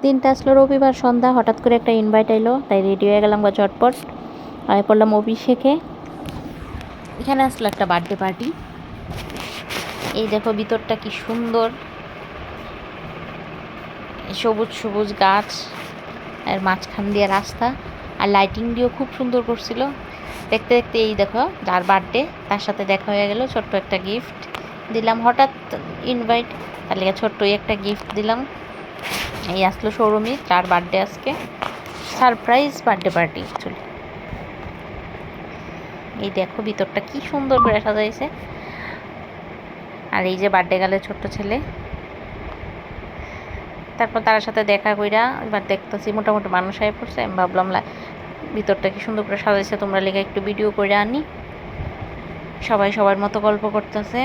দিনটা আসলো রবিবার সন্ধ্যা, হঠাৎ করে একটা ইনভাইট এলো, তাই রেডি হয়ে গেলাম বা ঝটপট আয় পড়লাম অভিষেকে। এখানে আসলো একটা বার্থডে পার্টি। এই দেখো ভিতরটা কি সুন্দর, সবুজ সবুজ গাছ আর মাঝখান দিয়ে রাস্তা, আর লাইটিং দিয়েও খুব সুন্দর করছিল। দেখতে দেখতে এই দেখো যার বার্থডে তার সাথে দেখা হয়ে গেল। ছোট্ট একটা গিফট দিলাম, হঠাৎ ইনভাইট, তার লেগে ছোট্টই একটা গিফট দিলাম। এই আসলো শোরুমে, তার বার্থডে আজকে, সারপ্রাইজ বার্থডে পার্টি অ্যাকচুয়ালি। এই দেখো ভিতরটা কি সুন্দর করে সাজাইছে। আর এই যে বার্থডে গালের ছোট্ট ছেলে। তারপর তার সাথে দেখা কইরা এবার দেখতেছি মোটামুটি মানুষ আয় পড়ছে। আমি ভাবলাম ভিতরটা কি সুন্দর করে সাজাইছে, তোমরা লেগে একটু ভিডিও করে আনি। সবাই সবার মতো গল্প করতেছে।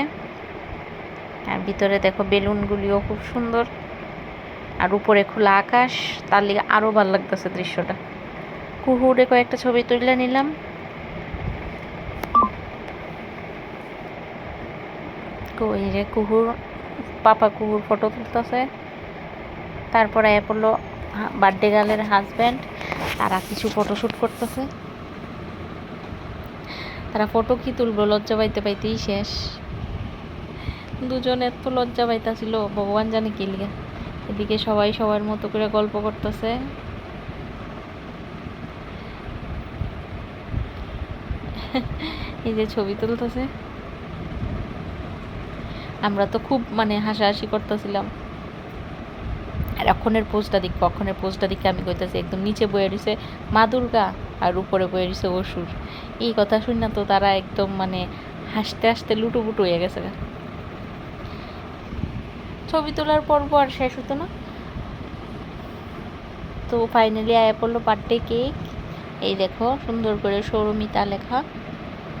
আর ভিতরে দেখো বেলুনগুলিও খুব সুন্দর, আর উপরে খোলা আকাশ, তার লিগে আরও ভালো লাগতেছে দৃশ্যটা। কুহুরে কয়েকটা ছবি তুলে নিলাম। কই রে কুহুর পাপা, কুহুর ফটো তুলতেছে। তারপরে পড়লো বার্থডে গার্লের হাজব্যান্ড, তারা কিছু ফটোশ্যুট করতেছে। তারা ফটো কি তুলবো, লজ্জা পাইতে পাইতেই শেষ। দুজন এত লজ্জা পাইতাছিল ভগবান জানে কি লিগা। এদিকে সবাই সবার মতো করে গল্প করতেছে। এই যে ছবি তুলতেছে। আমরা তো খুব হাসাহাসি করতেছিলাম। আর অক্ষণের পোস্টটা দিকে আমি কইতাছি একদম নিচে বয়ে রয়েছে মা দুর্গা আর উপরে বয়ে রয়েছে অসুর। এই কথা শুনে তো তারা একদম হাসতে হাসতে লুটুপুটু হয়ে গেছে। ছবি তোলার পর্ব আর শেষ হতো না। তো ফাইনালি আয়া পড়লো বার্থডে কেক। এই দেখো সুন্দর করে সৌরমিতা লেখা।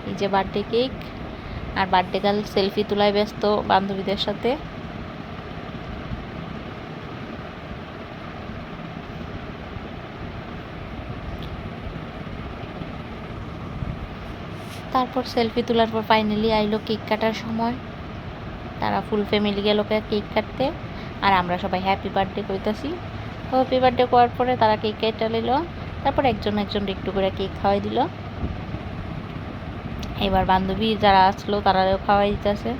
এই যে বার্থডে কেক, আর বার্থডে গার্ল সেলফি তোলায় ব্যস্ত বান্ধবীদের সাথে। তারপর সেলফি তোলার পর ফাইনালি আইলো কেক কাটার সময়। তারা ফুল ফ্যামিলি গেল কেক কাটতে, আর আমরা সবাই হ্যাপি বার্থডে কইতাছি। তো হ্যাপি বার্থডে করার পরে তারা কেক কেটে নিল। তারপর একজন একটু করে কেক খাওয়াই দিল। এবার বান্ধবী যারা আসলো তারাও খাওয়াই দিতেছে।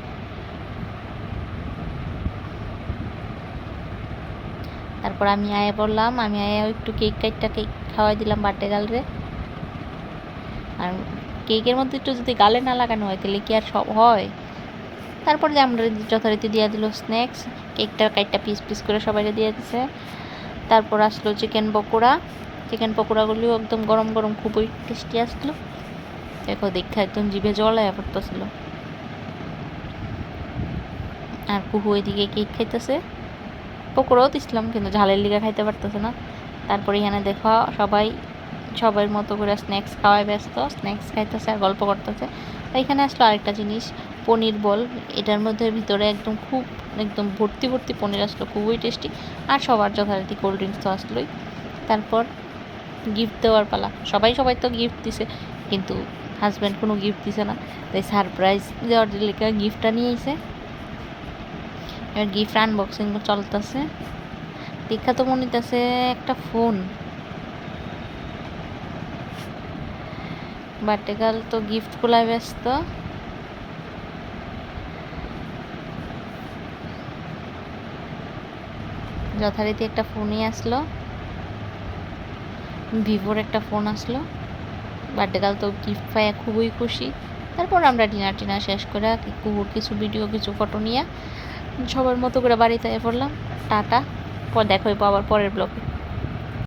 তারপর আমি আয়া বললাম, আমি আয়া একটু কেক খাওয়াই দিলাম বার্থডে গার্লরে। আর কেকের মধ্যে একটু যদি গালে না লাগানো হয় তাহলে কি আর সব হয়। তারপর যে আমরা যথারীতি দিয়ে দিল স্ন্যাক্স, কেকটা কাইটটা পিস পিস করে সবাই দিয়ে দিছে। তারপর আসলো চিকেন পকোড়াগুলিও একদম গরম গরম খুবই টেস্টি আসলো। দেখো দেখা একদম জিভে জল আয়া পড়তেছিল। আর কুহু এদিকে কেক খাইতেছে, পকোড়াও দিছিলাম কিন্তু ঝালের লিগা খাইতে পারতেছে না। তারপরে এখানে দেখো সবার মতো করে স্ন্যাক্স খাওয়ায় ব্যস্ত, স্ন্যাক্স খাইতেছে আর গল্প করতেছে। তো এখানে আসলো আরেকটা জিনিস, পনির বল। এটার মধ্যে ভিতরে একদম ভর্তি ভর্তি পনির আসলো, খুবই টেস্টি। আর সবার যথারীতি কোল্ড ড্রিঙ্কস তো আসলোই। তারপর গিফট দেওয়ার পালা। সবাই তো গিফট দিছে, কিন্তু হাজব্যান্ড কোনো গিফট দিছে না। তাই সারপ্রাইজ দেওয়ার লেগে গিফটটা নিয়ে এসে এবার গিফট আনবক্সিং চলতেছে। দেখা তো মনে হইতেছে একটা ফোন। বার্থডে গার্ল তো গিফট খোলায় ব্যস্ত। যথারীতি একটা ফোনই আসলো, ভিভোর একটা ফোন আসলো। বার্থডে গার্ল তো গিফট পাইয়া খুবই খুশি। তারপর আমরা ডিনার শেষ করে কুকুর কিছু ভিডিও কিছু ফটো নিয়ে সবার মতো করে বাড়িতে পড়লাম। টাটা, দেখো আবার পরের ব্লগে।